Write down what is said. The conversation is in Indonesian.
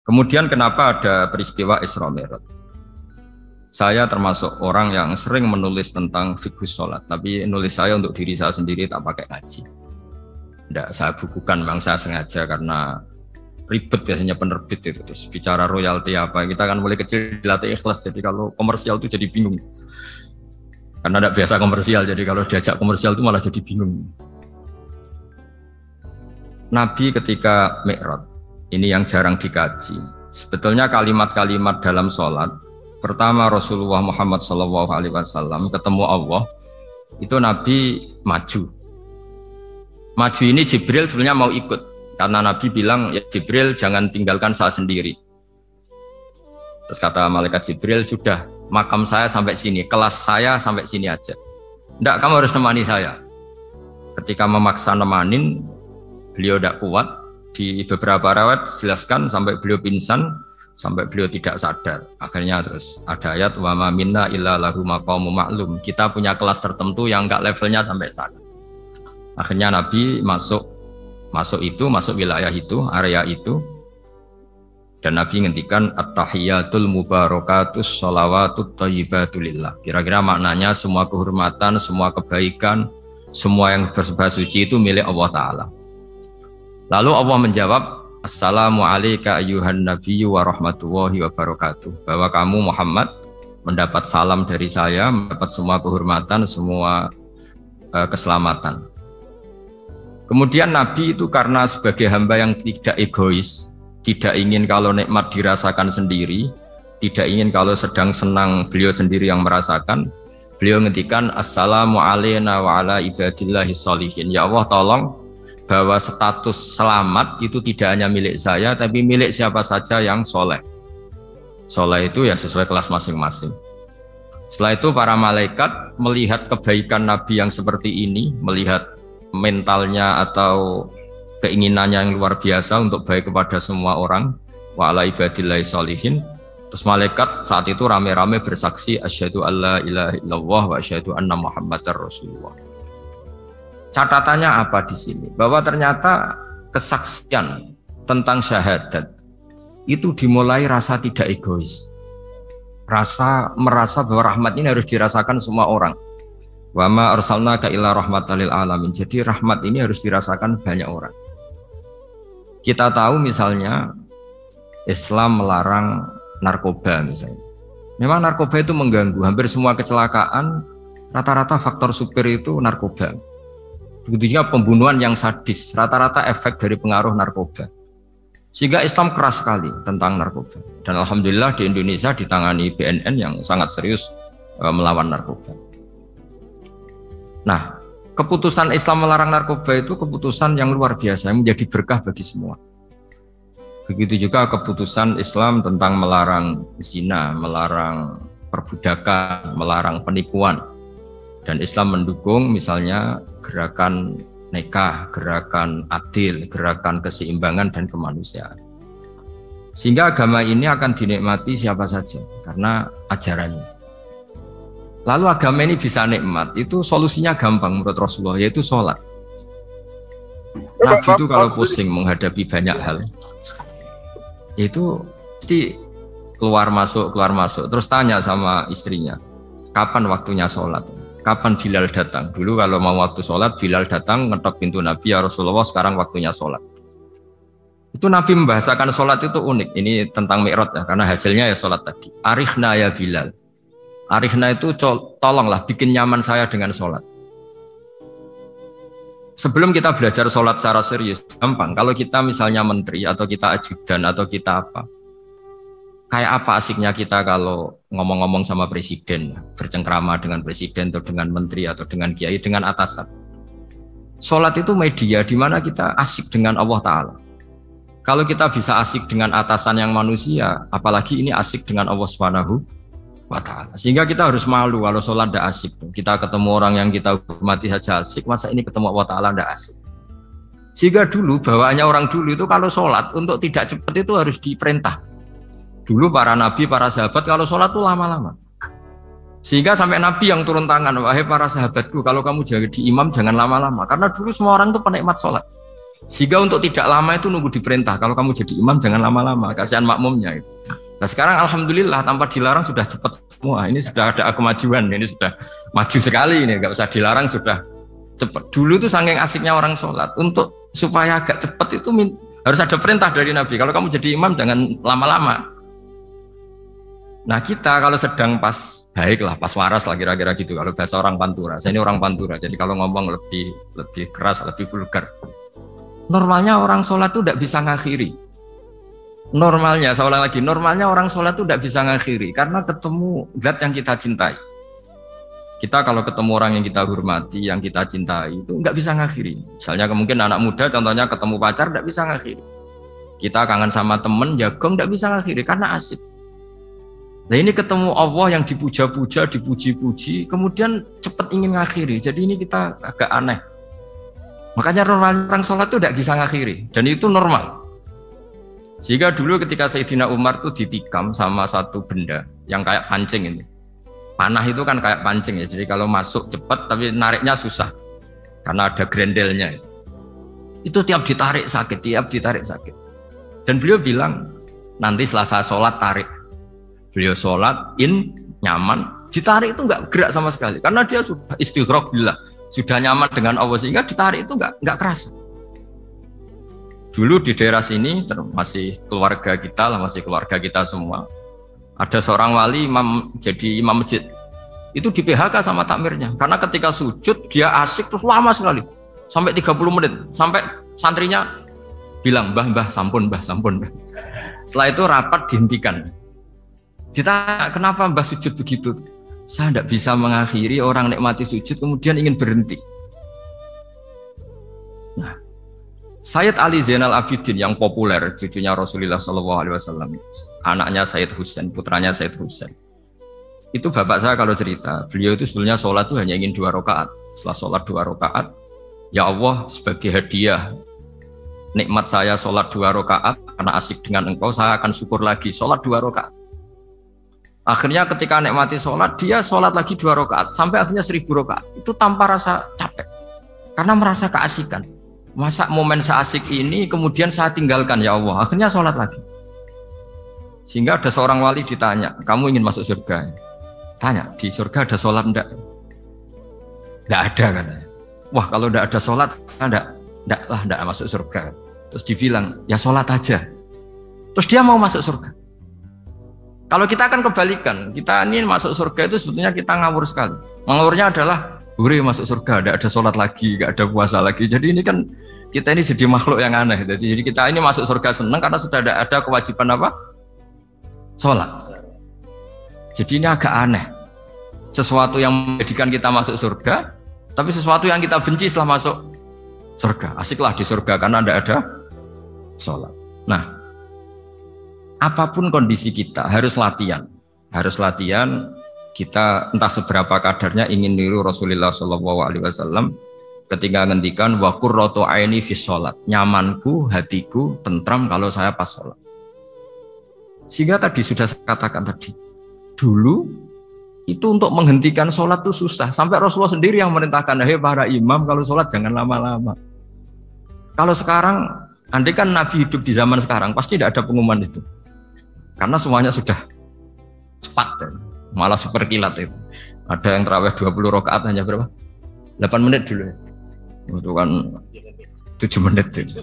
Kemudian kenapa ada peristiwa Isra Mi'raj? Saya termasuk orang yang sering menulis tentang fikih sholat, tapi nulis saya untuk diri saya sendiri, tak pakai ngaji. Tidak, saya bukukan, memang saya sengaja karena ribet biasanya penerbit itu. Terus bicara royalti apa, kita kan mulai kecil dilatih ikhlas, jadi kalau komersial itu jadi bingung. Karena tidak biasa komersial, jadi kalau diajak komersial itu malah jadi bingung. Nabi ketika Mi'raj, ini yang jarang dikaji. Sebetulnya kalimat-kalimat dalam sholat, pertama Rasulullah Muhammad SAW ketemu Allah, itu Nabi maju. Maju ini Jibril sebenarnya mau ikut, karena Nabi bilang, ya Jibril jangan tinggalkan saya sendiri. Terus kata malaikat Jibril, sudah makam saya sampai sini, kelas saya sampai sini aja. Tidak, kamu harus nemani saya. Ketika memaksa nemanin, beliau tidak kuat. Di beberapa riwayat dijelaskan sampai beliau pingsan, sampai beliau tidak sadar. Akhirnya terus ada ayat wa ma minna illa lahu maqamun ma'lum. Kita punya kelas tertentu yang enggak levelnya sampai sana. Akhirnya Nabi masuk wilayah itu, area itu. Dan Nabi ngendikan at-tahiyatul mubarakatus sholawatut thayyibatulillah. Kira-kira maknanya semua kehormatan, semua kebaikan, semua yang bersembah suci itu milik Allah Ta'ala. Lalu Allah menjawab, Assalamu alayka ayyuhan nabiyyu wa rahmatullahi wa barakatuh. Bahwa kamu Muhammad mendapat salam dari saya, mendapat semua kehormatan, semua keselamatan. Kemudian Nabi itu karena sebagai hamba yang tidak egois, tidak ingin kalau nikmat dirasakan sendiri, tidak ingin kalau sedang senang beliau sendiri yang merasakan, beliau ngendikan Assalamu alayna wa ala ibadillahi sholihin. Ya Allah, tolong bahwa status selamat itu tidak hanya milik saya, tapi milik siapa saja yang soleh. Soleh itu ya sesuai kelas masing-masing. Setelah itu para malaikat melihat kebaikan Nabi yang seperti ini, melihat mentalnya atau keinginannya yang luar biasa untuk baik kepada semua orang, wa ala ibadillahi sholihin. Terus malaikat saat itu rame-rame bersaksi asyhadu alla ilaha illallah wa asyhadu anna muhammadar rasulullah. Catatannya apa di sini? Bahwa ternyata kesaksian tentang syahadat itu dimulai rasa tidak egois. Merasa bahwa rahmat ini harus dirasakan semua orang. Wa ma arsalnaka illa rahmatan lil alamin. Jadi rahmat ini harus dirasakan banyak orang. Kita tahu misalnya Islam melarang narkoba misalnya. Memang narkoba itu mengganggu. Hampir semua kecelakaan rata-rata faktor supir itu narkoba. Begitu juga pembunuhan yang sadis, rata-rata efek dari pengaruh narkoba. Sehingga Islam keras sekali tentang narkoba. Dan alhamdulillah di Indonesia ditangani BNN yang sangat serius melawan narkoba. Nah, keputusan Islam melarang narkoba itu keputusan yang luar biasa, yang menjadi berkah bagi semua. Begitu juga keputusan Islam tentang melarang zina, melarang perbudakan, melarang penipuan. Dan Islam mendukung misalnya gerakan nikah, gerakan adil, gerakan keseimbangan dan kemanusiaan. Sehingga agama ini akan dinikmati siapa saja karena ajarannya. Lalu agama ini bisa nikmat, itu solusinya gampang menurut Rasulullah, yaitu sholat. Nabi itu kalau pusing menghadapi banyak hal, itu pasti keluar masuk, terus tanya sama istrinya, kapan waktunya sholat? Kapan Bilal datang? Dulu kalau mau waktu sholat, Bilal datang ngetok pintu Nabi, ya Rasulullah sekarang waktunya sholat. Itu Nabi membahasakan sholat itu unik. Ini tentang Mi'raj ya, karena hasilnya ya sholat tadi. Arikhna ya Bilal. Arikhna itu tolonglah bikin nyaman saya dengan sholat. Sebelum kita belajar sholat secara serius, gampang. Kalau kita misalnya menteri atau kita ajudan atau kita apa, kayak apa asiknya kita kalau ngomong-ngomong sama presiden, bercengkrama dengan presiden atau dengan menteri atau dengan kiai, dengan atasan. Sholat itu media di mana kita asik dengan Allah Ta'ala. Kalau kita bisa asik dengan atasan yang manusia, apalagi ini asik dengan Allah Subhanahu wa Ta'ala. Sehingga kita harus malu kalau sholat tidak asik. Kita ketemu orang yang kita hormati saja asik, masa ini ketemu Allah Ta'ala tidak asik. Sehingga dulu, bawaannya orang dulu itu kalau sholat, untuk tidak cepat itu harus diperintah. Dulu para nabi, para sahabat kalau sholat itu lama-lama. Sehingga sampai nabi yang turun tangan, wahai para sahabatku, kalau kamu jadi imam jangan lama-lama. Karena dulu semua orang itu penikmat sholat. Sehingga untuk tidak lama itu nunggu diperintah. Kalau kamu jadi imam jangan lama-lama, kasihan makmumnya itu. Nah sekarang alhamdulillah tanpa dilarang sudah cepat semua. Ini sudah ada kemajuan, ini sudah maju sekali ini, nggak usah dilarang sudah cepat. Dulu tuh saking asiknya orang sholat, untuk supaya agak cepat itu harus ada perintah dari Nabi. Kalau kamu jadi imam jangan lama-lama. Nah kita kalau sedang pas baik lah, pas waras lah kira-kira gitu. Kalau bahasa orang Pantura, saya ini orang Pantura, jadi kalau ngomong lebih keras, lebih vulgar. Normalnya orang sholat tuh tidak bisa ngakhiri. Normalnya, saya ulang lagi, normalnya orang sholat itu tidak bisa ngakhiri karena ketemu zat yang kita cintai. Kita kalau ketemu orang yang kita hormati, yang kita cintai itu nggak bisa ngakhiri. Misalnya mungkin anak muda contohnya ketemu pacar tidak bisa ngakhiri. Kita kangen sama temen, jagong tidak bisa ngakhiri karena asik. Nah ini ketemu Allah yang dipuja-puja, dipuji-puji, kemudian cepat ingin ngakhiri. Jadi ini kita agak aneh. Makanya orang sholat itu tidak bisa ngakhiri dan itu normal. Sehingga dulu ketika Sayyidina Umar itu ditikam sama satu benda yang kayak pancing ini. Panah itu kan kayak pancing ya, jadi kalau masuk cepat tapi nariknya susah karena ada grendelnya. Itu tiap ditarik sakit. Dan beliau bilang, nanti setelah saya sholat tarik. Beliau sholat, nyaman, ditarik itu nggak gerak sama sekali karena dia sudah istighraq billah, sudah nyaman dengan Allah sehingga ditarik itu nggak kerasa. Dulu di daerah sini masih keluarga kita lah, masih keluarga kita semua. Ada seorang wali jadi imam masjid. Itu di PHK sama takmirnya. Karena ketika sujud dia asik terus lama sekali. Sampai 30 menit. Sampai santrinya bilang, "Mbah, sampun, Mbah." Setelah itu rapat dihentikan. Ditanya, "Kenapa Mbah sujud begitu?" "Saya tidak bisa mengakhiri orang nikmati sujud kemudian ingin berhenti." Nah, Sayyid Ali Zainal Abidin yang populer, cucunya Rasulullah SAW, anaknya Sayyid Husain, putranya Sayyid Husain. Itu bapak saya kalau cerita, beliau itu sebetulnya sholat itu hanya ingin 2 rakaat. Setelah sholat 2 rakaat, ya Allah sebagai hadiah nikmat saya sholat 2 rakaat karena asik dengan engkau, saya akan syukur lagi sholat 2 rakaat. Akhirnya ketika nikmati sholat, dia sholat lagi 2 rakaat sampai akhirnya 1000 rakaat. Itu tanpa rasa capek, karena merasa keasikan. Masa momen seasik ini kemudian saya tinggalkan ya Allah, akhirnya sholat lagi. Sehingga ada seorang wali ditanya, "Kamu ingin masuk surga?" Tanya, "Di surga ada sholat enggak?" "Enggak ada," katanya. "Wah, kalau enggak ada sholat, saya enggak masuk surga." Terus dibilang, "Ya sholat aja." Terus dia mau masuk surga. Kalau kita akan kebalikan, kita ini masuk surga itu sebetulnya kita ngawur sekali. Ngawurnya adalah, "Hore masuk surga, enggak ada sholat lagi, enggak ada puasa lagi." Jadi ini kan kita ini jadi makhluk yang aneh. Jadi kita ini masuk surga senang karena sudah ada kewajiban apa? Sholat. Jadi ini agak aneh. Sesuatu yang menjadikan kita masuk surga, tapi sesuatu yang kita benci setelah masuk surga. Asiklah di surga karena tidak ada sholat. Nah, apapun kondisi kita harus latihan. Harus latihan. Kita entah seberapa kadarnya ingin niru Rasulullah SAW ketika ngendikan wa qurratu aini fi sholat, nyamanku hatiku tentram kalau saya pas sholat. Sehingga tadi sudah saya katakan tadi, dulu itu untuk menghentikan sholat itu susah, sampai Rasulullah sendiri yang merintahkan, "Hei para imam, kalau sholat jangan lama-lama." Kalau sekarang, andai kan Nabi hidup di zaman sekarang, pasti tidak ada pengumuman itu, karena semuanya sudah cepat, malah super kilat itu. Ada yang tarawih 20 rakaat hanya berapa? 8 menit dulu. Itu kan 7 menit itu.